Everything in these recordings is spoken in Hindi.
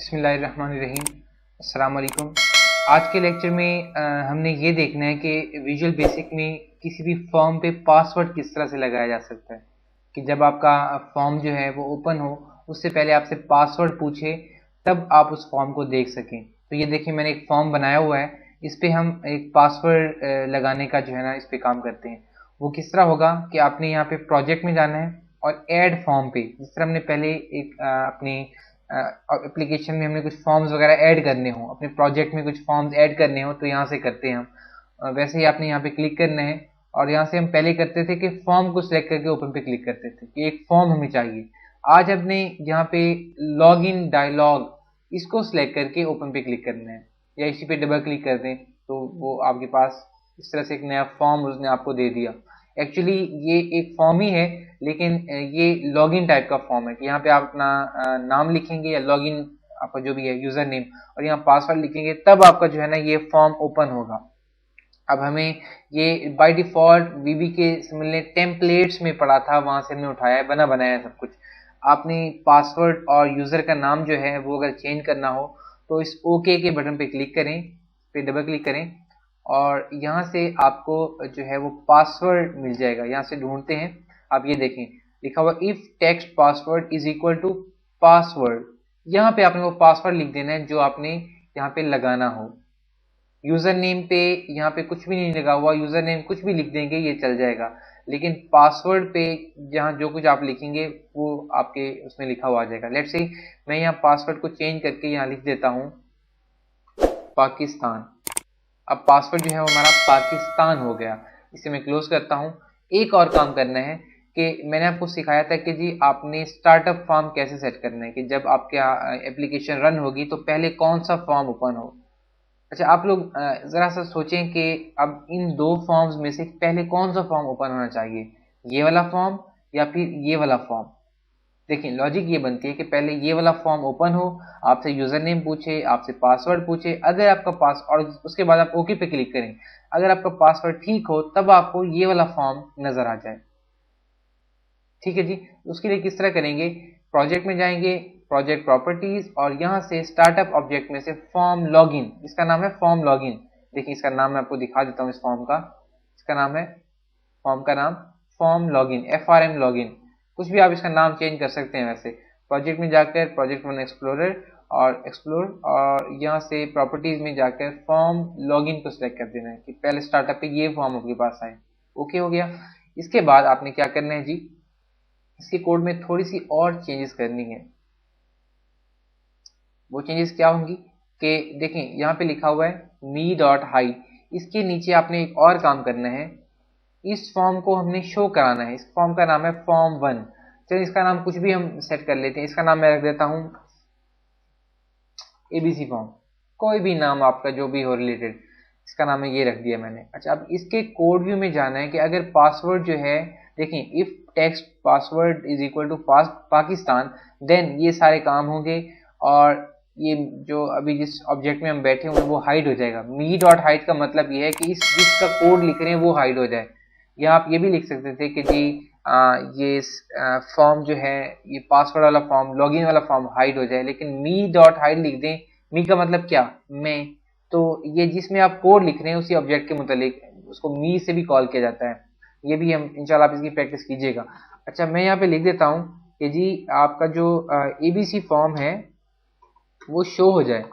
बिस्मिल्लाहिर्रहमानिर्रहीम। अस्सलाम वालेकुम। आज के लेक्चर में हमने ये देखना है कि विजुअल बेसिक में किसी भी फॉर्म पे पासवर्ड किस तरह से लगाया जा सकता है कि जब आपका फॉर्म जो है वो ओपन हो उससे पहले आपसे पासवर्ड पूछे तब आप उस फॉर्म को देख सकें। तो ये देखिए मैंने एक फॉर्म बनाया हुआ है, इस पर हम एक पासवर्ड लगाने का जो है ना इस पर काम करते हैं। वो किस तरह होगा कि आपने यहाँ पे प्रोजेक्ट में जाना है और ऐड फॉर्म पे, जिस तरह हमने पहले एक अपनी एप्लीकेशन में हमने कुछ फॉर्म्स वगैरह ऐड करने हो, अपने प्रोजेक्ट में कुछ फॉर्म्स ऐड करने हो तो यहाँ से करते हैं हम। वैसे ही आपने यहाँ पे क्लिक करना है और यहाँ से हम पहले करते थे कि फॉर्म को सिलेक्ट करके ओपन पे क्लिक करते थे कि एक फॉर्म हमें चाहिए। आज हमने यहाँ पे लॉग इन डायलॉग इसको सिलेक्ट करके ओपन पे क्लिक करना है या इसी पे डबल क्लिक कर दें तो वो आपके पास इस तरह से एक नया फॉर्म उसने आपको दे दिया। एक्चुअली ये एक फॉर्म ही है लेकिन ये लॉगिन टाइप का फॉर्म है कि यहाँ पे आप अपना नाम लिखेंगे या लॉगिन आपका जो भी है यूजर नेम और यहाँ पासवर्ड लिखेंगे तब आपका जो है ना ये फॉर्म ओपन होगा। अब हमें ये बाय डिफॉल्ट वीबी के मिलने टेम्पलेट्स में पड़ा था, वहां से हमने उठाया है, बना बनाया है सब कुछ। आपने पासवर्ड और यूजर का नाम जो है वो अगर चेंज करना हो तो इस ओके के बटन पे क्लिक करें, पे डबल क्लिक करें और यहाँ से आपको जो है वो पासवर्ड मिल जाएगा। यहाँ से ढूंढते हैं, आप ये देखें लिखा हुआ if text password is equal to password. यहाँ पे आपने वो पासवर्ड लिख देना है जो आपने यहाँ पे लगाना हो। यूजर नेम पे यहाँ पे कुछ भी नहीं लगा हुआ, यूजर नेम कुछ भी लिख देंगे ये चल जाएगा, लेकिन पासवर्ड पे जहाँ जो कुछ आप लिखेंगे वो आपके उसमें लिखा हुआ आ जाएगा। लेट्स से मैं यहाँ पासवर्ड को चेंज करके यहाँ लिख देता हूँ पाकिस्तान। अब पासवर्ड जो है वो हमारा पाकिस्तान हो गया। इसे मैं क्लोज करता हूँ। एक और काम करना है कि मैंने आपको सिखाया था कि जी आपने स्टार्टअप फॉर्म कैसे सेट करना है कि जब आपके एप्लीकेशन रन होगी तो पहले कौन सा फॉर्म ओपन हो। अच्छा, आप लोग जरा सा सोचें कि अब इन दो फॉर्म्स में से पहले कौन सा फॉर्म ओपन होना चाहिए, ये वाला फॉर्म या फिर ये वाला फॉर्म। देखिए लॉजिक ये बनती है कि पहले ये वाला फॉर्म ओपन हो, आपसे यूजर नेम पूछे, आपसे पासवर्ड पूछे, अगर आपका पास और उसके बाद आप ओके पे क्लिक करें, अगर आपका पासवर्ड ठीक हो तब आपको ये वाला फॉर्म नजर आ जाए। ठीक है जी, उसके लिए किस तरह करेंगे, प्रोजेक्ट में जाएंगे, प्रोजेक्ट प्रॉपर्टीज और यहाँ से स्टार्टअप ऑब्जेक्ट में से फॉर्म लॉगिन, इसका नाम है फॉर्म लॉगिन। देखिए इसका नाम मैं आपको दिखा देता हूँ इस फॉर्म का, इसका नाम है फॉर्म का नाम फॉर्म लॉगिन, FRM लॉगिन। कुछ भी आप इसका नाम चेंज कर सकते हैं। वैसे प्रोजेक्ट में जाकर प्रोजेक्ट वन एक्सप्लोरर और एक्सप्लोर और यहाँ से प्रॉपर्टीज में जाकर फॉर्म लॉगिन को सिलेक्ट कर देना है कि पहले स्टार्टअप पे ये फॉर्म आपके पास आए। ओके हो गया। इसके बाद आपने क्या करना है जी, इसके कोड में थोड़ी सी और चेंजेस करनी है। वो चेंजेस क्या होंगी कि देखें यहाँ पे लिखा हुआ है मी डॉट हाइड, इसके नीचे आपने एक और काम करना है, इस फॉर्म को हमने शो कराना है। इस फॉर्म का नाम है फॉर्म वन। चलिए इसका नाम कुछ भी हम सेट कर लेते हैं, इसका नाम मैं रख देता हूं ABC फॉर्म, कोई भी नाम आपका जो भी हो रिलेटेड, इसका नाम है ये रख दिया मैंने। अच्छा, अब इसके कोड व्यू में जाना है कि अगर पासवर्ड जो है, देखें if text password is equal to Pakistan, then ये सारे काम होंगे और ये जो अभी जिस ऑब्जेक्ट में हम बैठे हुए वो हाइड हो जाएगा। मी डॉट हाइड का मतलब ये है कि इस जिसका कोड लिख रहे हैं वो हाइड हो जाए। या आप ये भी लिख सकते थे कि जी ये फॉर्म जो है, ये पासवर्ड वाला फॉर्म, लॉगिन वाला फॉर्म हाइड हो जाए, लेकिन मी डॉट हाइड लिख दें। मी का मतलब क्या, मैं, तो ये जिसमें आप कोड लिख रहे हैं उसी ऑब्जेक्ट के मुतालिक उसको मी से भी कॉल किया जाता है। ये भी हम इंशाल्लाह आप इसकी प्रैक्टिस कीजिएगा। अच्छा, मैं यहाँ पे लिख देता हूँ कि जी आपका जो ABC फॉर्म है वो शो हो जाए,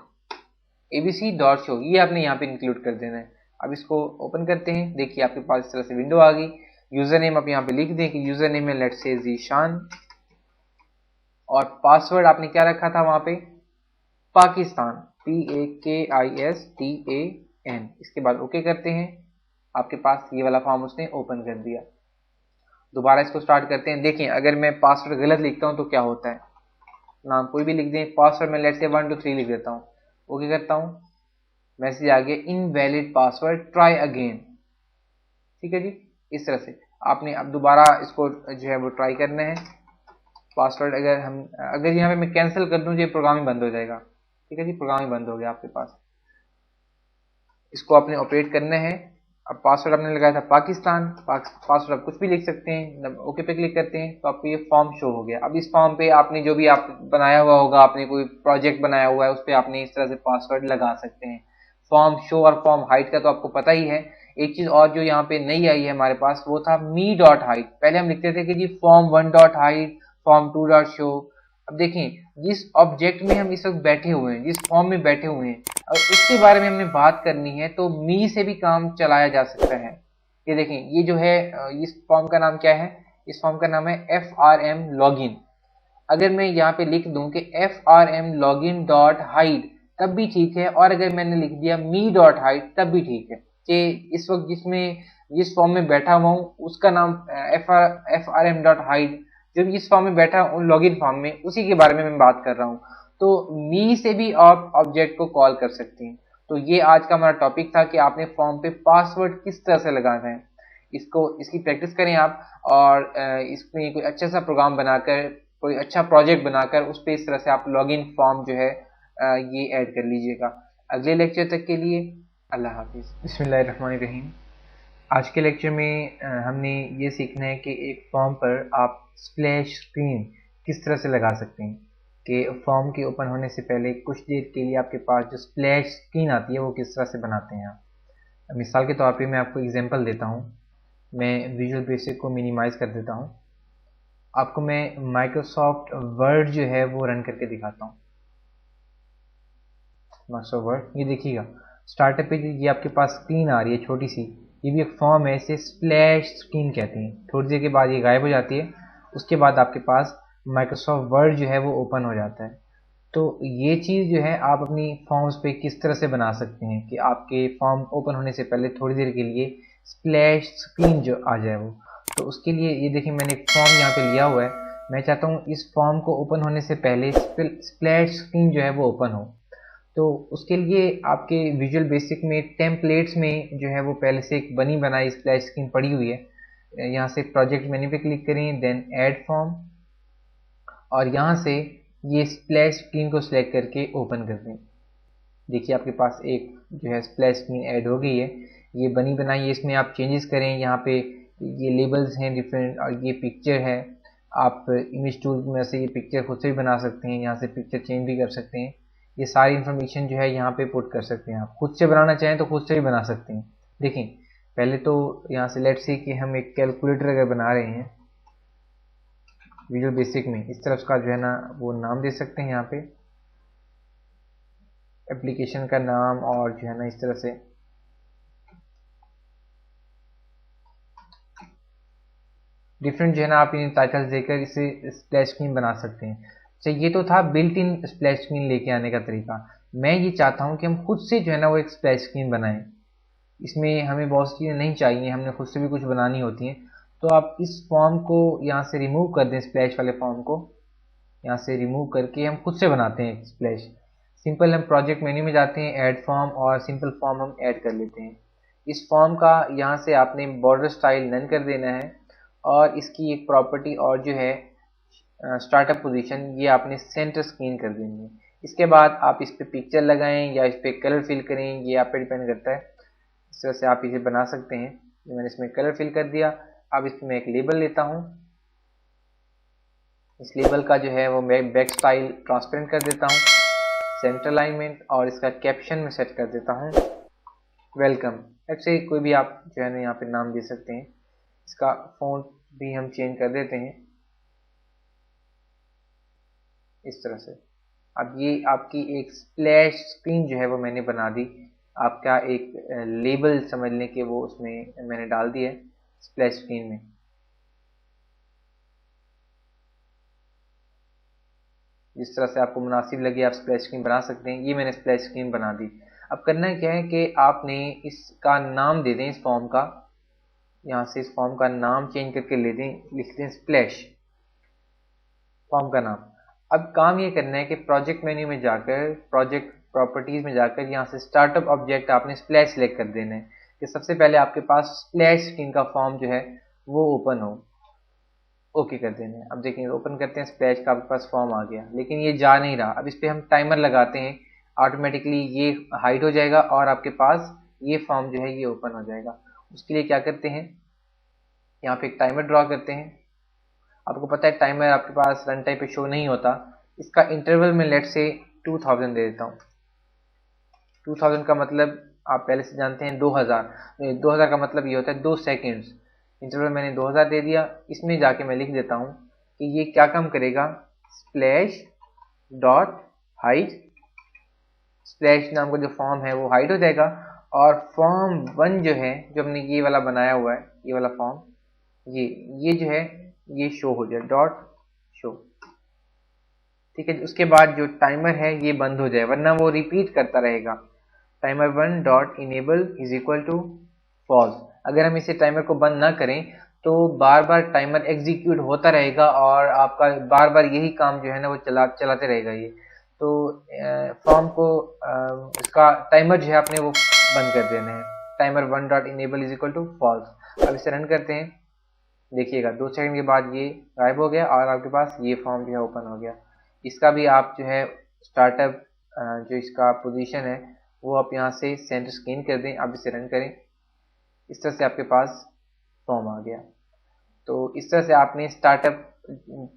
ABC डॉट शो, ये आपने यहाँ पे इंक्लूड कर देना है। अब इसको ओपन करते हैं। देखिए आपके पास इस तरह से विंडो आ गई। यूजर नेम आप यहाँ पे लिख दें कि यूजर नेम है लेट्स से जीशान और पासवर्ड आपने क्या रखा था वहां पे, पाकिस्तान, PAKISTAN। इसके बाद ओके करते हैं। आपके पास ये वाला फॉर्म उसने ओपन कर दिया। दोबारा इसको स्टार्ट करते हैं। देखें अगर मैं पासवर्ड गलत लिखता हूं तो क्या होता है, नाम कोई भी लिख दें, पासवर्ड में लेट्स से 1 2 3 लिख देता हूं, ओके करता हूं, मैसेज आ गया इनवैलिड पासवर्ड ट्राई अगेन। ठीक है जी, इस तरह से आपने अब दोबारा इसको जो है वो ट्राई करना है। पासवर्ड अगर यहाँ पे मैं कैंसिल कर दूं तो ये प्रोग्राम ही बंद हो जाएगा। ठीक है जी, प्रोग्राम ही बंद हो गया आपके पास। इसको आपने ऑपरेट करना है। अब पासवर्ड आपने लगाया था पाकिस्तान, पासवर्ड आप कुछ भी लिख सकते हैं, ओके पे क्लिक करते हैं तो आपको ये फॉर्म शो हो गया। अब इस फॉर्म पे आपने जो भी आप बनाया हुआ होगा, आपने कोई प्रोजेक्ट बनाया हुआ है, उस पर आपने इस तरह से पासवर्ड लगा सकते हैं। फॉर्म शो और फॉर्म हाइड का तो आपको पता ही है। एक चीज और जो यहाँ पे नई आई है हमारे पास, वो था मी डॉट हाइड। पहले हम लिखते थे कि जी form 1 dot hide, form 2 dot show. अब देखें, जिस ऑब्जेक्ट में हम इस वक्त बैठे हुए हैं, जिस फॉर्म में बैठे हुए हैं, और उसके बारे में हमने बात करनी है, तो मी से भी काम चलाया जा सकता है। ये देखें, ये जो है इस फॉर्म का नाम क्या है? इस फॉर्म का नाम है FRM लॉगिन। अगर मैं यहाँ पे लिख दूं कि FRM लॉगिन डॉट हाइड, तब भी ठीक है, और अगर मैंने लिख दिया मी डॉट हाइड तब भी ठीक है कि इस वक्त जिस फॉर्म में बैठा हुआ हूँ उसका नाम FRM डॉट हाइड, जो भी इस फॉर्म में बैठा हूँ लॉगिन फॉर्म में, उसी के बारे में मैं बात कर रहा हूँ। तो मी से भी आप ऑब्जेक्ट को कॉल कर सकते हैं। तो ये आज का हमारा टॉपिक था कि आपने फॉर्म पे पासवर्ड किस तरह से लगाना है। इसकी प्रैक्टिस करें आप, और इसमें कोई अच्छा सा प्रोग्राम बनाकर, कोई अच्छा प्रोजेक्ट बनाकर उस पर इस तरह से आप लॉगिन फॉर्म जो है ये ऐड कर लीजिएगा। अगले लेक्चर तक के लिए अल्लाह हाफिज़। बिस्मिल्लाहिर्रहमानिर्रहीम। आज के लेक्चर में हमने ये सीखना है कि एक फॉर्म पर आप स्प्लैश स्क्रीन किस तरह से लगा सकते हैं, कि फॉर्म के ओपन होने से पहले कुछ देर के लिए आपके पास जो स्प्लैश स्क्रीन आती है वो किस तरह से बनाते हैं आप। मिसाल के तौर पे मैं आपको एग्जांपल देता हूँ। मैं विजुअल बेसिक को मिनिमाइज कर देता हूँ। आपको मैं माइक्रोसॉफ्ट वर्ड जो है वो रन करके दिखाता हूँ। माइक्रोसॉफ्ट वर्ड, ये देखिएगा स्टार्टअप पे ये आपके पास स्क्रीन आ रही है छोटी सी, ये भी एक फॉर्म है, इसे स्प्लैश स्क्रीन कहते हैं। थोड़ी देर के बाद ये गायब हो जाती है, उसके बाद आपके पास माइक्रोसॉफ्ट वर्ड जो है वो ओपन हो जाता है। तो ये चीज़ जो है आप अपनी फॉर्म्स पे किस तरह से बना सकते हैं कि आपके फॉर्म ओपन होने से पहले थोड़ी देर के लिए स्प्लैश स्क्रीन जो आ जाए वो। तो उसके लिए ये देखिए, मैंने एक फॉर्म यहाँ पे लिया हुआ है। मैं चाहता हूँ इस फॉर्म को ओपन होने से पहले स्प्लैश स्क्रीन जो है वो ओपन हो। तो उसके लिए आपके विजुअल बेसिक में टेम्पलेट्स में जो है वो पहले से एक बनी बनाई स्प्लैश स्क्रीन पड़ी हुई है। यहाँ से प्रोजेक्ट मेन्यू पे क्लिक करें, देन ऐड फॉर्म, और यहाँ से ये स्प्लैश स्क्रीन को सिलेक्ट करके ओपन कर दें। देखिए आपके पास एक जो है स्प्लैश स्क्रीन ऐड हो गई है, ये बनी बनाई है। इसमें आप चेंजेस करें, यहाँ पे ये लेबल्स हैं डिफरेंट, और ये पिक्चर है। आप इमेज टूल में से ये पिक्चर खुद से भी बना सकते हैं, यहाँ से पिक्चर चेंज भी कर सकते हैं। ये सारी इन्फॉर्मेशन जो है यहाँ पे पुट कर सकते हैं। आप खुद से बनाना चाहें तो खुद से भी बना सकते हैं। देखें, पहले तो यहाँ से लेट्स से कि हम एक कैलकुलेटर अगर बना रहे हैं विजुअल बेसिक में, इस तरह उसका जो है ना वो नाम दे सकते हैं यहाँ पे, एप्लीकेशन का नाम, और जो है ना इस तरह से डिफरेंट जो है ना आप इन टाइटल्स देकर इसे स्प्लैश स्क्रीन बना सकते हैं। अच्छा, ये तो था बिल्ट इन स्प्लैश स्क्रीन लेके आने का तरीका। मैं ये चाहता हूँ कि हम खुद से जो है ना वो एक स्प्लैश स्क्रीन बनाएं। इसमें हमें बहुत सी चीज़ें नहीं चाहिए, हमने खुद से भी कुछ बनानी होती हैं। तो आप इस फॉर्म को यहाँ से रिमूव कर दें, स्प्लैश वाले फॉर्म को यहाँ से रिमूव करके हम खुद से बनाते हैं स्प्लैश। सिंपल, हम प्रोजेक्ट मेन्यू में जाते हैं, ऐड फॉर्म, और सिंपल फॉर्म हम ऐड कर लेते हैं। इस फॉर्म का यहाँ से आपने बॉर्डर स्टाइल नन कर देना है, और इसकी एक प्रॉपर्टी और जो है स्टार्टअप पोजीशन, ये आपने सेंटर स्क्रीन कर देंगे। इसके बाद आप इस पे पिक्चर लगाएं या इस पे कलर फिल करें, ये आप पे डिपेंड करता है। इस तरह से आप इसे बना सकते हैं। मैंने इसमें कलर फिल कर दिया। अब इसमें मैं एक लेबल लेता हूँ। इस लेबल का जो है वो मैं बैक स्टाइल ट्रांसपेरेंट कर देता हूँ, सेंटर अलाइनमेंट, और इसका कैप्शन में सेट कर देता हूँ वेलकम। ऐसे कोई भी आप जो है ना यहाँ पे नाम दे सकते हैं। इसका फ़ॉन्ट भी हम चेंज कर देते हैं इस तरह से। अब ये आपकी एक स्प्लैश स्क्रीन जो है वो मैंने बना दी। आपका एक लेबल समझ लें कि वो उसमें मैंने डाल दिया है स्प्लैश स्क्रीन में। जिस तरह से आपको मुनासिब लगे आप स्प्लैश स्क्रीन बना सकते हैं। ये मैंने स्प्लैश स्क्रीन बना दी। अब करना क्या है कि आपने इसका नाम दे दें इस फॉर्म का, यहाँ से इस फॉर्म का नाम चेंज करके ले दें, लिख दें स्प्लैश, फॉर्म का नाम। अब काम ये करना है कि प्रोजेक्ट मेन्यू में जाकर, प्रोजेक्ट प्रॉपर्टीज में जाकर, यहाँ से स्टार्टअप ऑब्जेक्ट आपने स्प्लैश सेलेक्ट कर देना है कि सबसे पहले आपके पास स्प्लैश स्क्रीन का फॉर्म जो है वो ओपन हो। ओके कर देना है। अब देखें, ओपन करते हैं, स्प्लैश का आपके पास फॉर्म आ गया, लेकिन ये जा नहीं रहा। अब इस पर हम टाइमर लगाते हैं, ऑटोमेटिकली ये हाइड हो जाएगा और आपके पास ये फॉर्म जो है ये ओपन हो जाएगा। उसके लिए क्या करते हैं, यहाँ पे एक टाइमर ड्रॉ करते हैं। आपको पता है टाइमर आपके पास रन टाइम पे शो नहीं होता। इसका इंटरवल में लेट से 2000 दे देता हूँ। 2000 का मतलब आप पहले से जानते हैं 2000। 2000 का मतलब ये होता है 2 सेकेंड्स। इंटरवल मैंने 2000 दे दिया। इसमें जाके मैं लिख देता हूँ कि ये क्या काम करेगा, स्प्लैश डॉट हाइड। स्प्लैश नाम का जो फॉर्म है वो हाइड हो जाएगा, और फॉर्म 1 जो है, जो हमने ये वाला बनाया हुआ है, ये वाला फॉर्म, ये जो है ये शो हो जाए, डॉट शो। ठीक है, उसके बाद जो टाइमर है ये बंद हो जाए, वरना वो रिपीट करता रहेगा। Timer 1 dot enable is equal to false. अगर हम इसे टाइमर को बंद ना करें तो बार बार टाइमर एग्जीक्यूट होता रहेगा और आपका बार बार यही काम जो है ना वो चलाते रहेगा ये। तो फॉर्म को इसका टाइमर जो है आपने वो बंद कर देना है। Timer 1 dot enable is equal to false. अब इसे रन करते हैं, देखिएगा 2 सेकंड के बाद ये गायब हो गया और आपके पास ये फॉर्म जो है ओपन हो गया। इसका भी आप जो है स्टार्टअप जो इसका पोजीशन है वो आप यहाँ से सेंटर स्कैन कर दें। आप इसे रन करें, इस तरह से आपके पास फॉर्म आ गया। तो इस तरह से आपने स्टार्टअप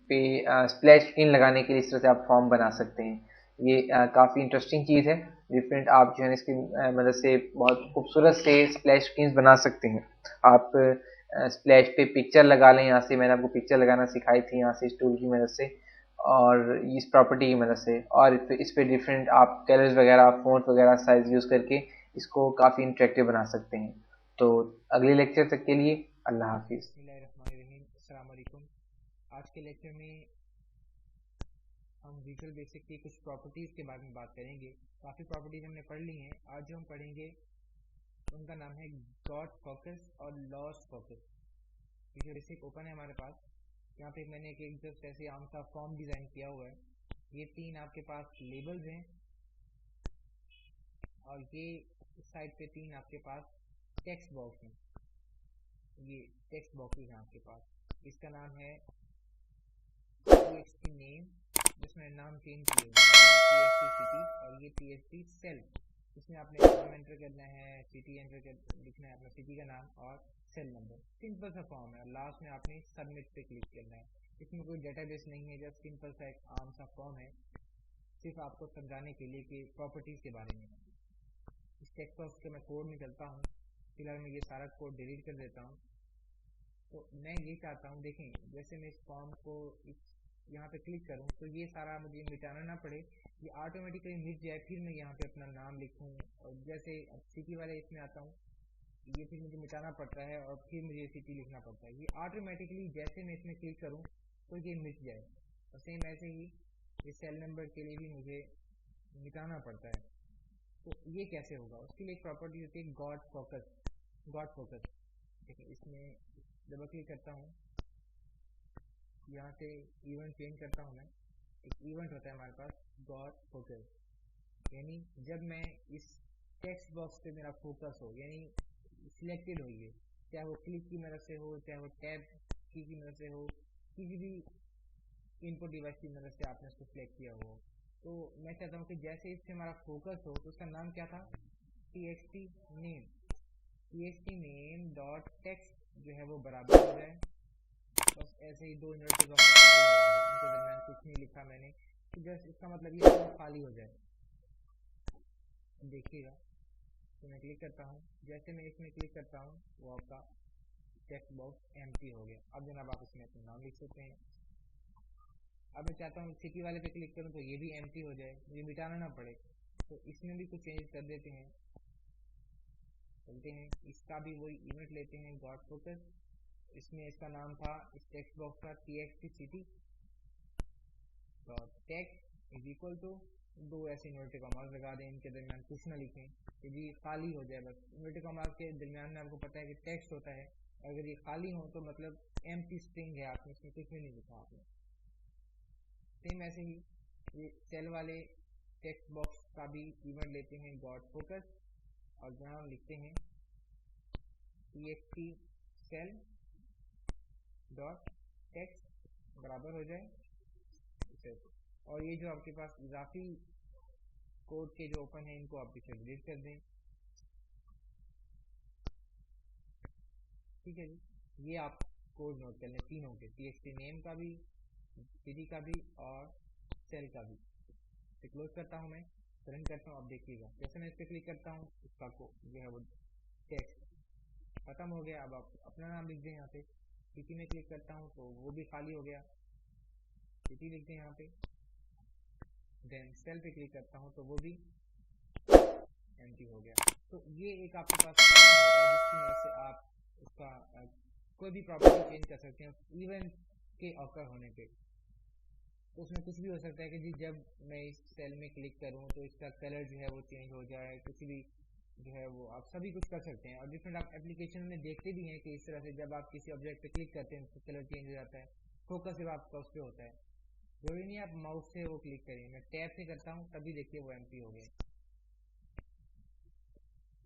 पे स्प्लैश स्क्रीन लगाने के लिए इस तरह से आप फॉर्म बना सकते हैं। ये काफ़ी इंटरेस्टिंग चीज़ है, डिफरेंट। आप जो है इसकी मदद से बहुत खूबसूरत से स्प्लैश स्क्रीन बना सकते हैं। आप स्प्लैश पे पिक्चर लगा लें, यहाँ से मैंने आपको पिक्चर लगाना सिखाई थी यहाँ से इस टूल की मदद से और इस प्रॉपर्टी की मदद से, और इस पे डिफरेंट आप कलर्स वगैरह, फ़ॉन्ट वगैरह साइज यूज़ करके इसको काफ़ी इंटरेक्टिव बना सकते हैं। तो अगले लेक्चर तक के लिए अल्लाह हाफिज़। अस्सलाम वालेकुम। आज के लेक्चर में हम विजुअल बेसिक की कुछ प्रॉपर्टीज़ के बारे में बात करेंगे। काफ़ी प्रॉपर्टीज़ हमने पढ़ ली हैं। आज जो हम पढ़ेंगे उनका नाम है गॉट फोकस और lost focus. Visual basic open है हमारे पास। यहाँ पे मैंने एक जस्ट ऐसे आम सा फॉर्म डिज़ाइन किया हुआ है। ये 3 आपके पास लेबल्स हैं और ये इस साइड पे 3 आपके पास टेक्स्ट बॉक्स हैं। ये टेक्स्ट बॉक्सेस हैं आपके पास। इसका नाम है txt नेम, जिसमें नाम चेंज किए हुए हैं, txt सिटी, और ये txt सेल। इसमें आपने नाम एंटर करना है, सिटी एंटर कर लिखना है, अपना सिटी का नाम और सेल नंबर। सिंपल सा फॉर्म है। लास्ट में आपने सबमिट पे क्लिक करना है। इसमें कोई डेटाबेस नहीं है, जस्ट सिंपल सा एक आम सा फॉर्म है, सिर्फ आपको समझाने के लिए कि प्रॉपर्टीज़ के बारे में। इस टेक्स्ट बॉक्स के मैं कोड निकलता हूँ। फिलहाल मैं ये सारा कोड डिलीट कर देता हूँ। तो मैं ये चाहता हूँ, देखें जैसे मैं इस फॉर्म को यहाँ पे क्लिक करूँ तो ये सारा मुझे मिटाना ना पड़े, ये ऑटोमेटिकली मिट जाए। फिर मैं यहाँ पे अपना नाम लिखूँ, और जैसे अब सिटी वाले इसमें आता हूँ, ये फिर मुझे मिटाना पड़ता है और फिर मुझे सिटी लिखना पड़ता है। ये ऑटोमेटिकली जैसे मैं इसमें क्लिक करूँ तो ये मिट जाए। और सेम ऐसे ही ये सेल नंबर के लिए भी मुझे मिटाना पड़ता है। तो ये कैसे होगा, उसके लिए एक प्रॉपर्टी होती है गॉट फोकस। गॉट फोकस, देखिए इसमें डबल क्लिक करता हूँ, यहाँ से इवेंट चेंज करता हूँ मैं। एक इवेंट होता है हमारे पास गॉट फोकस, यानी जब मैं इस टेक्स्ट बॉक्स पे मेरा फोकस हो, यानी सिलेक्टेड हो, ये चाहे वो क्लिक की मदद से हो, चाहे वो टैब की मदद से हो, किसी भी इनपुट डिवाइस की मदद से आपने उसको सिलेक्ट किया हो। तो मैं चाहता हूँ कि जैसे इस पे हमारा फोकस हो, तो उसका नाम क्या था, txt name. txt name dot text जो है वो बराबर हो जाए। बस ऐसे ही 2 इन्वर्टेड कॉमा खाली लगा दें, उनके दरमियान कुछ नहीं लिखा मैंने, तो जस्ट इसका मतलब ये है खाली हो जाए। देखिएगा, तो मैं क्लिक करता हूँ, जैसे मैं इसमें क्लिक करता हूँ वो आपका टेक्स्ट बॉक्स एम्प्टी हो गया। अब जनाब आप इसमें अपना नाम लिख सकते हैं। अब मैं चाहता हूँ सिटी वाले पे क्लिक करूँ तो ये भी एम्प्टी हो जाए, मुझे मिटाना ना पड़े, तो इसमें भी कुछ चेंज कर देते हैं। चलते हैं, इसका भी वही इवेंट लेते हैं गॉट फोकस। इसमें इसका नाम था, इस टेक्स्ट बॉक्स का txt city dot text is equal to 2 ऐसे इन्वर्टेड कॉमास लगा दें, इनके दरमियान कुछ ना लिखें, यदि खाली हो जाए। बस इन्वर्टेड कॉमास के दरमियान में आपको पता है कि टेक्स्ट होता है, अगर ये खाली हो तो मतलब एम्प्टी स्ट्रिंग है, आपने इसमें कुछ भी नहीं लिखा आपने। सेम ऐसे ही ये सेल वाले टेक्स्ट बॉक्स का भी इवेंट लेते हैं गॉट फोकस, और जहाँ हम लिखते हैं txt सेल डॉट टेक्स्ट बराबर हो जाए इसे। और ये जो आपके पास इजाफी कोड के जो ओपन है, इनको आप पीछे डिलीट कर दें। ठीक है जी, ये आप कोड नोट कर लें तीनों के, txt नेम का भी, city का भी और सेल का भी। इसे क्लोज करता हूँ मैं, रन करता हूँ। अब देखिएगा जैसे मैं इस पर क्लिक करता हूँ इसका जो है वो टेक्स्ट खत्म हो गया। अब आप अपना नाम लिख दें यहाँ पे, सिटी में क्लिक करता हूँ तो वो भी खाली हो गया, सिटी लिख दें यहाँ पे। देन सेल पे क्लिक करता हूँ तो वो भी एम्प्टी हो गया। तो ये एक आपके पास टूल होता है जिसकी मदद से आप उसका कोई भी प्रॉपर्टी चेंज कर सकते हैं इवेंट के ऑकर होने पे। तो उसमें कुछ भी हो सकता है कि जी जब मैं इस सेल में क्लिक करूं तो इसका कलर जो है वो चेंज हो जाए, कुछ भी जो है वो आप सभी कुछ कर सकते हैं। और डिफरेंट आप एप्लीकेशन में देखते भी हैं कि इस तरह से जब आप किसी ऑब्जेक्ट पे क्लिक करते हैं तो कलर चेंज हो जाता है, फोकस सिर्फ आपका उस पर होता है, जरूरी नहीं आप माउस से वो क्लिक करें। मैं टैप से करता हूँ तभी देखिए वो एम्प्टी हो गया।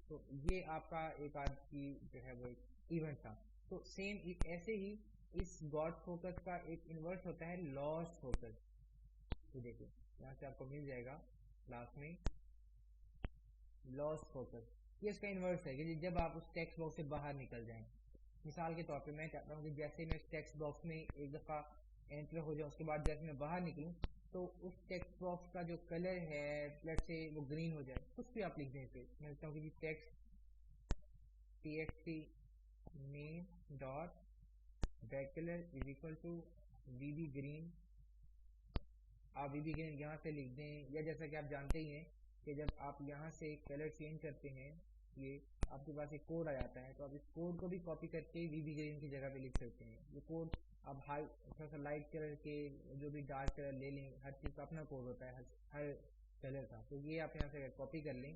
तो ये आपका एक आज की जो है वो इवेंट था। तो सेम ऐसे ही इस गॉड फोकस का एक इन्वर्स होता है लॉस्ट फोकस। तो देखिए यहाँ से आपको मिल जाएगा लास्ट में लॉस्ट फोकस, ये इसका इन्वर्स है कि जब आप उस टेक्स्ट बॉक्स से बाहर निकल जाएं। मिसाल के तौर पे मैं चाहता हूँ कि जैसे मैं इस टेक्स्ट बॉक्स में एक दफ़ा एंटर हो जाऊँ, उसके बाद जैसे मैं बाहर निकलूँ तो उस टेक्स्ट बॉक्स का जो कलर है लेट्स से वो ग्रीन हो जाए। कुछ भी आप लिख दें इसे, मैं लिखता हूँ कि text txt name dot back colour is equal to VB green. आप वीबी ग्रीन यहाँ से लिख दें, या जैसा कि आप जानते ही हैं कि जब आप यहाँ से कलर चेंज करते हैं ये आपके पास एक कोड आ जाता है, तो आप इस कोड को भी कॉपी करके वीबी ग्रीन की जगह पे लिख सकते हैं। ये कोड आप थोड़ा सा लाइट कलर के जो भी डार्क कलर ले लें, हर चीज़ का अपना कोड होता है हर कलर का। तो ये आप यहाँ से कॉपी कर लें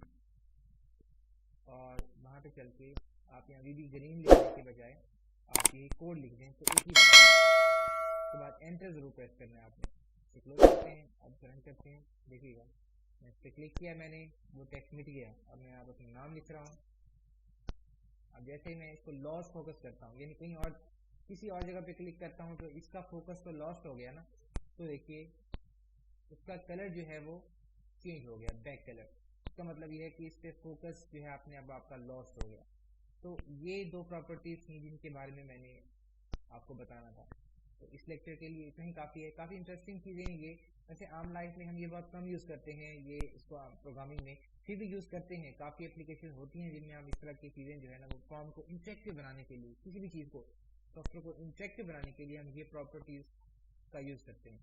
और वहाँ पे चल के आप यहाँ वीबी ग्रीन लिखने के बजाय आप ये कोड लिख दें तो एक ही बात है। उसके बाद एंटर जरूर प्रेस करना है आपने। क्लोज करते हैं, अब रन करते हैं, देखिएगा मैं इस पर क्लिक किया, मैंने वो टेक्स्ट मिट गया। अब मैं यहाँ पर अपना नाम लिख रहा हूँ। अब जैसे ही मैं इसको लॉस्ट फोकस करता हूँ, यानी कहीं और किसी और जगह पे क्लिक करता हूँ तो इसका फोकस तो लॉस्ट हो गया ना। तो देखिए उसका कलर जो है वो चेंज हो गया, बैक कलर। इसका मतलब ये है कि इस पे फोकस जो है अपने अब आपका लॉस्ट हो गया। तो ये दो प्रॉपर्टीज थी जिनके बारे में मैंने आपको बताना था। तो इस लेक्चर के लिए इतना ही काफ़ी है। काफ़ी इंटरेस्टिंग चीज़ें हैं ये, वैसे आम लाइफ में हम ये बहुत कम यूज़ करते हैं ये इसको प्रोग्रामिंग में, फिर भी यूज़ करते हैं। काफ़ी एप्लीकेशन होती हैं जिनमें हम इस तरह की चीज़ें जो है ना वो फॉर्म को इंटरेक्टिव बनाने के लिए, किसी भी चीज़ को सॉफ्टवेयर को इंटरेक्टिव बनाने के लिए हम ये प्रॉपर्टीज़ का यूज़ करते हैं।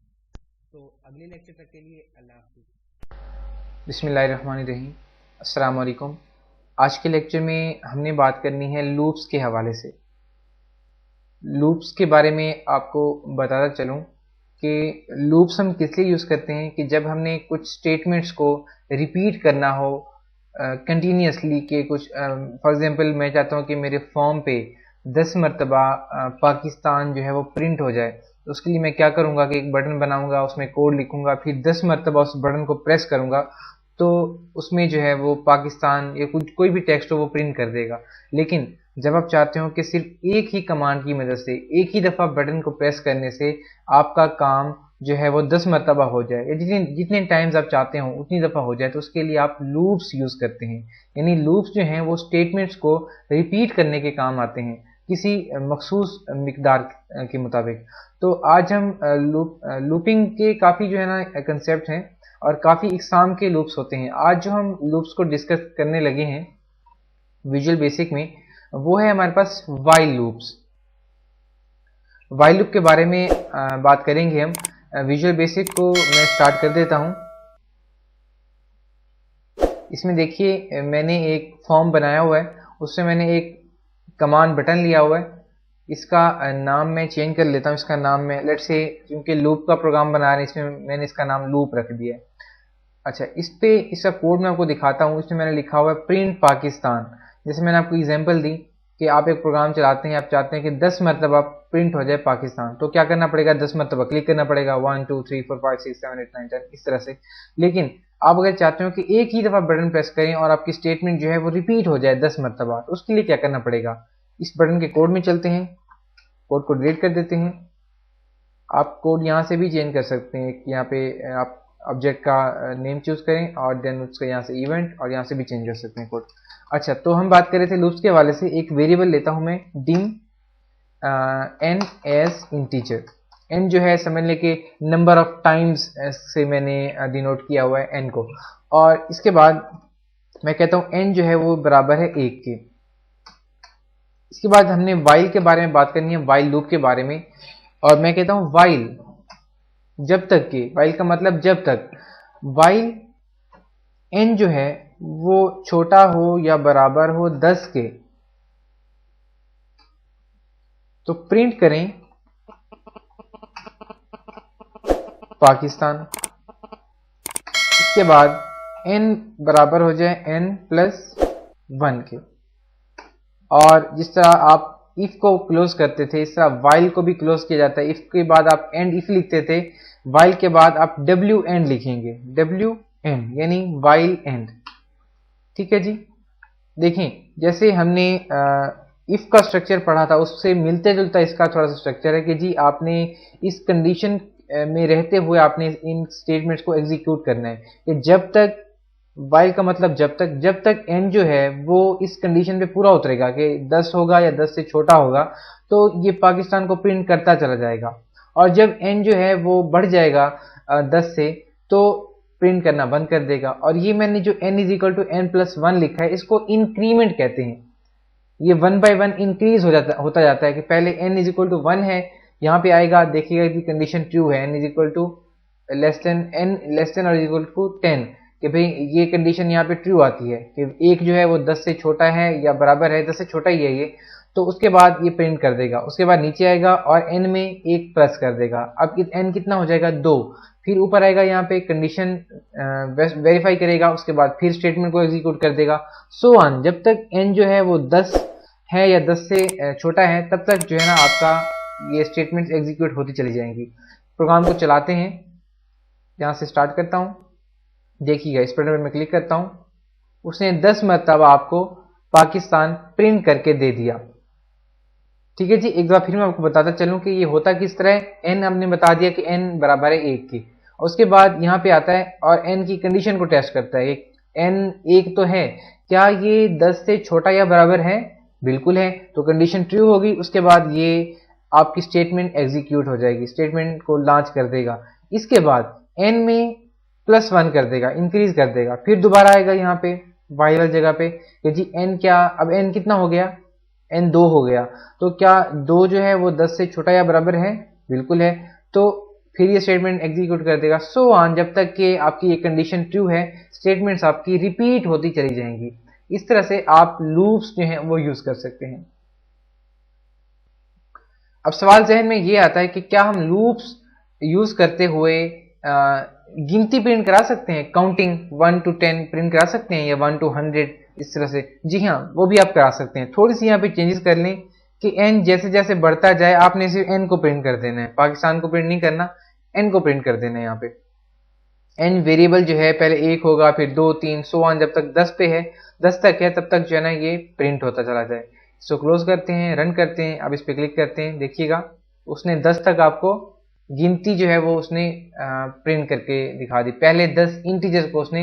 तो अगले लेक्चर तक के लिए अल्लाह हाफिज़। बिस्मिल्लाहिर्रहमानिर्रहीम, अस्सलाम वालेकुम। आज के लेक्चर में हमने बात करनी है लूप्स के हवाले से। लूप्स के बारे में आपको बताता चलूं कि लूप्स हम किस लिए यूज़ करते हैं कि जब हमने कुछ स्टेटमेंट्स को रिपीट करना हो कंटिन्यूसली के कुछ फॉर एग्जांपल मैं चाहता हूं कि मेरे फॉर्म पे 10 मरतबा पाकिस्तान जो है वो प्रिंट हो जाए। तो उसके लिए मैं क्या करूंगा कि एक बटन बनाऊंगा, उसमें कोड लिखूंगा, फिर 10 मरतबा उस बटन को प्रेस करूंगा तो उसमें जो है वो पाकिस्तान या कुछ कोई भी टेक्स्ट हो वो प्रिंट कर देगा। लेकिन जब आप चाहते हो कि सिर्फ एक ही कमांड की मदद से एक ही दफ़ा बटन को प्रेस करने से आपका काम जो है वो 10 मरतबा हो जाए या जितने जितने टाइम्स आप चाहते हो उतनी दफ़ा हो जाए, तो उसके लिए आप लूप्स यूज़ करते हैं। यानी लूप्स जो हैं वो स्टेटमेंट्स को रिपीट करने के काम आते हैं किसी मखसूस मिकदार के मुताबिक। तो आज हम लूपिंग के काफ़ी जो है ना कंसेप्ट हैं और काफ़ी इकसाम के लूप्स होते हैं। आज जो हम लूप्स को डिस्कस करने लगे हैं विजुअल बेसिक में वो है हमारे पास वाइल लूप्स। वाइल लूप के बारे में बात करेंगे हम। विजुअल बेसिक को मैं स्टार्ट कर देता हूं। इसमें देखिए मैंने एक फॉर्म बनाया हुआ है, उससे मैंने एक कमांड बटन लिया हुआ है। इसका नाम मैं चेंज कर लेता हूं। इसका नाम मैं लेट्स से, क्योंकि लूप का प्रोग्राम बना रहे हैं इसमें मैंने इसका नाम लूप रख दिया है। अच्छा, इस पे इसका कोड मैं आपको दिखाता हूं। इसमें मैंने लिखा हुआ है प्रिंट पाकिस्तान। जैसे मैंने आपको एग्जांपल दी कि आप एक प्रोग्राम चलाते हैं, आप चाहते हैं कि 10 मरतबा प्रिंट हो जाए पाकिस्तान, तो क्या करना पड़ेगा? 10 मरतबा क्लिक करना पड़ेगा, 1 2 3 4 5 6 7 8 9 10 इस तरह से। लेकिन आप अगर चाहते हो कि एक ही दफ़ा बटन प्रेस करें और आपकी स्टेटमेंट जो है वो रिपीट हो जाए 10 मरतबा, तो उसके लिए क्या करना पड़ेगा? इस बटन के कोड में चलते हैं, कोड को डिलीट कर देते हैं। आप कोड यहाँ से भी चेंज कर सकते हैं। यहाँ पे आप ऑब्जेक्ट का नेम चूज करें और देन उसका यहाँ से इवेंट और यहाँ से भी चेंज कर सकते हैं कोड। अच्छा, तो हम बात कर रहे थे लूप्स के हवाले से। एक वेरिएबल लेता हूं मैं dim n as integer. n जो है समझ लें कि नंबर ऑफ टाइम्स से मैंने डिनोट किया हुआ है n को, और इसके बाद मैं कहता हूं n जो है वो बराबर है 1 के। इसके बाद हमने वाइल के बारे में बात करनी है, वाइल लूप के बारे में, और मैं कहता हूं वाइल जब तक के, वाइल का मतलब जब तक, वाइल n जो है वो छोटा हो या बराबर हो 10 के, तो प्रिंट करें पाकिस्तान। इसके बाद n बराबर हो जाए n+1 के, और जिस तरह आप इफ को क्लोज करते थे इस तरह वाइल को भी क्लोज किया जाता है। इफ के बाद आप एंड इफ लिखते थे, वाइल के बाद आप डब्ल्यू एंड लिखेंगे, डब्ल्यू एंड यानी वाइल एंड। ठीक है जी। देखें जैसे हमने इफ का स्ट्रक्चर पढ़ा था उससे मिलते जुलता इसका थोड़ा सा स्ट्रक्चर है कि जी आपने इस कंडीशन में रहते हुए आपने इन स्टेटमेंट्स को एग्जीक्यूट करना है कि जब तक, वाइल का मतलब जब तक n जो है वो इस कंडीशन पे पूरा उतरेगा कि 10 होगा या 10 से छोटा होगा, तो ये पाकिस्तान को प्रिंट करता चला जाएगा, और जब n जो है वो बढ़ जाएगा 10 से तो प्रिंट करना बंद कर देगा। और ये मैंने जो n = n+1 लिखा है इसको इंक्रीमेंट कहते हैं। ये 1 by 1 इंक्रीज होता जाता है कि पहले n = 1 है, यहाँ पे आएगा देखिएगा कि कंडीशन ट्रू है, n = less than or equal to 10 कि भाई ये कंडीशन यहाँ पे ट्रू आती है कि एक जो है वो 10 से छोटा है या बराबर है, 10 से छोटा ही है ये, तो उसके बाद ये प्रिंट कर देगा। उसके बाद नीचे आएगा और n में 1 प्लस कर देगा। अब n कितना हो जाएगा 2, फिर ऊपर आएगा यहाँ पे कंडीशन वेरीफाई करेगा, उसके बाद फिर स्टेटमेंट को एग्जीक्यूट कर देगा, सो ऑन जब तक n जो है वो 10 है या 10 से छोटा है तब तक जो है ना आपका ये स्टेटमेंट्स एग्जीक्यूट होती चली जाएंगी। प्रोग्राम को चलाते हैं, यहाँ से स्टार्ट करता हूँ, देखिएगा इस पर मैं क्लिक करता हूँ, उसने 10 मरतबा आपको पाकिस्तान प्रिंट करके दे दिया। ठीक है जी। एक बार फिर मैं आपको बताता चलूँ कि ये होता किस तरह है। n हमने बता दिया कि n बराबर है 1 की, और उसके बाद यहाँ पे आता है और n की कंडीशन को टेस्ट करता है। n 1 तो है, क्या ये 10 से छोटा या बराबर है? बिल्कुल है, तो कंडीशन ट्रू होगी। उसके बाद ये आपकी स्टेटमेंट एग्जीक्यूट हो जाएगी, स्टेटमेंट को लॉन्च कर देगा। इसके बाद n में +1 कर देगा, इंक्रीज कर देगा, फिर दोबारा आएगा यहाँ पे वाइल वाली जगह पे कि जी n क्या, अब n कितना हो गया, n 2 हो गया, तो क्या 2 जो है वो 10 से छोटा या बराबर है? बिल्कुल है, तो फिर ये स्टेटमेंट एग्जीक्यूट कर देगा, सो ऑन जब तक कि आपकी ये कंडीशन ट्रू है, स्टेटमेंट्स आपकी रिपीट होती चली जाएंगी। इस तरह से आप लूप्स जो हैं वो यूज कर सकते हैं। अब सवाल जहन में ये आता है कि क्या हम लूप्स यूज करते हुए गिनती प्रिंट करा सकते हैं, काउंटिंग 1 to 10 प्रिंट करा सकते हैं या 1 to 100 इस तरह से? जी हाँ, वो भी आप करा सकते हैं। थोड़ी सी यहाँ पे चेंजेस कर लें कि n जैसे जैसे बढ़ता जाए आपने सिर्फ n को प्रिंट कर देना है, पाकिस्तान को प्रिंट नहीं करना, n को प्रिंट कर देना है। यहाँ पे n वेरिएबल जो है पहले 1 होगा, फिर 2 3 सो ऑन, जब तक 10 पे है, 10 तक है तब तक जो है ना ये प्रिंट होता चला जाए। इसको क्लोज करते हैं, रन करते हैं, अब इस पर क्लिक करते हैं, देखिएगा उसने 10 तक आपको गिनती जो है वो उसने प्रिंट करके दिखा दी। पहले 10 इंटीजर्स को उसने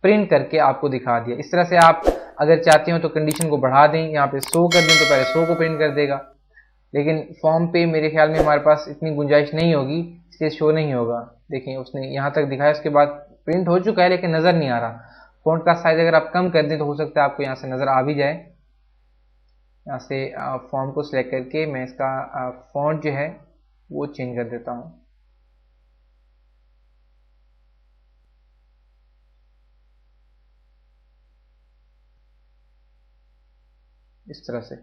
प्रिंट करके आपको दिखा दिया। इस तरह से आप अगर चाहते हो तो कंडीशन को बढ़ा दें, यहाँ पे 100 कर दें तो पहले 100 को प्रिंट कर देगा, लेकिन फॉर्म पे मेरे ख्याल में हमारे पास इतनी गुंजाइश नहीं होगी, इसलिए शो नहीं होगा। देखें उसने यहाँ तक दिखाया, उसके बाद प्रिंट हो चुका है लेकिन नज़र नहीं आ रहा। फॉन्ट का साइज अगर आप कम कर दें तो हो सकता है आपको यहाँ से नज़र आ भी जाए। यहाँ से फॉर्म को सिलेक्ट करके मैं इसका फॉन्ट जो है वो चेंज कर देता हूँ। इस तरह से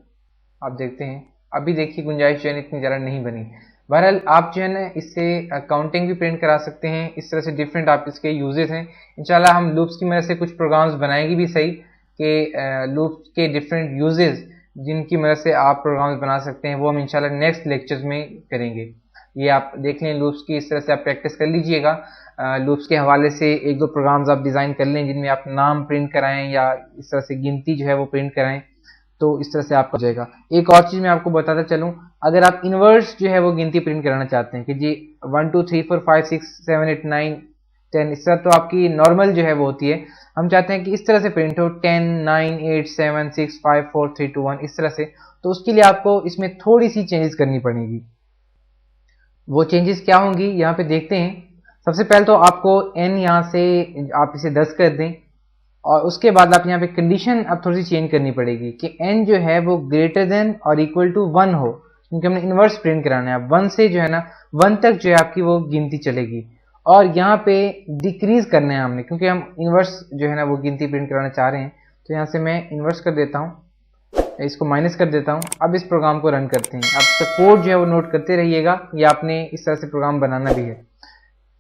आप देखते हैं, अभी देखिए गुंजाइश जो है इतनी ज़्यादा नहीं बनी। बहरहाल आप जो है ना इससे काउंटिंग भी प्रिंट करा सकते हैं। इस तरह से डिफरेंट आप इसके यूजेस हैं। इंशाल्लाह हम लूप्स की मदद से कुछ प्रोग्राम्स बनाएंगे भी सही कि लूप्स के डिफरेंट यूजेस जिनकी मदद से आप प्रोग्राम्स बना सकते हैं वो हम इंशाल्लाह नेक्स्ट लेक्चर्स में करेंगे। ये आप देख लें लूप्स की, इस तरह से आप प्रैक्टिस कर लीजिएगा। लूप्स के हवाले से 1-2 प्रोग्राम्स आप डिज़ाइन कर लें जिनमें आप नाम प्रिंट कराएं या इस तरह से गिनती जो है वो प्रिंट कराएं, तो इस तरह से आपको हो जाएगा। एक और चीज़ मैं आपको बताता चलूँ, अगर आप इनवर्स जो है वो गिनती प्रिंट कराना चाहते हैं कि जी 1 2 3 4 5 6 7 8 9 10, इस तरह तो आपकी नॉर्मल जो है वो होती है, हम चाहते हैं कि इस तरह से प्रिंट हो 10 9 8 7 6 5 4 3 2 1 इस तरह से, तो उसके लिए आपको इसमें थोड़ी सी चेंजेस करनी पड़ेगी। वो चेंजेस क्या होंगी यहाँ पे देखते हैं। सबसे पहले तो आपको n यहाँ से आप इसे 10 कर दें, और उसके बाद आप यहाँ पे कंडीशन अब थोड़ी सी चेंज करनी पड़ेगी कि n जो है वो ग्रेटर देन और इक्वल टू 1 हो, क्योंकि हमने इन्वर्स प्रिंट कराना है। 1 से जो है ना 1 तक जो है आपकी वो गिनती चलेगी, और यहाँ पे डिक्रीज करना है हमने, क्योंकि हम इन्वर्स जो है ना वो गिनती प्रिंट कराना चाह रहे हैं। तो यहाँ से मैं इन्वर्स कर देता हूँ, इसको माइनस कर देता हूँ। अब इस प्रोग्राम को रन करते हैं। अब कोड जो है वो नोट करते रहिएगा, ये आपने इस तरह से प्रोग्राम बनाना भी है।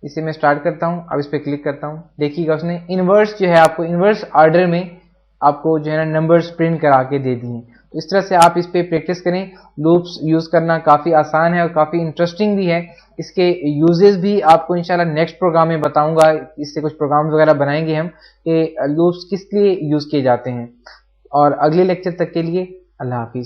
इसे मैं स्टार्ट करता हूँ, अब इस पर क्लिक करता हूँ। देखिएगा उसने इन्वर्स जो है आपको इन्वर्स ऑर्डर में आपको जो है ना नंबर्स प्रिंट करा के दे दिए। तो इस तरह से आप इस पे प्रैक्टिस करें। लूप्स यूज करना काफी आसान है और काफी इंटरेस्टिंग भी है। इसके यूजेस भी आपको इंशाल्लाह नेक्स्ट प्रोग्राम में बताऊंगा। इससे कुछ प्रोग्राम वगैरह बनाएंगे हम कि लूप्स किस लिए यूज किए जाते हैं। और अगले लेक्चर तक के लिए अल्लाह हाफिज।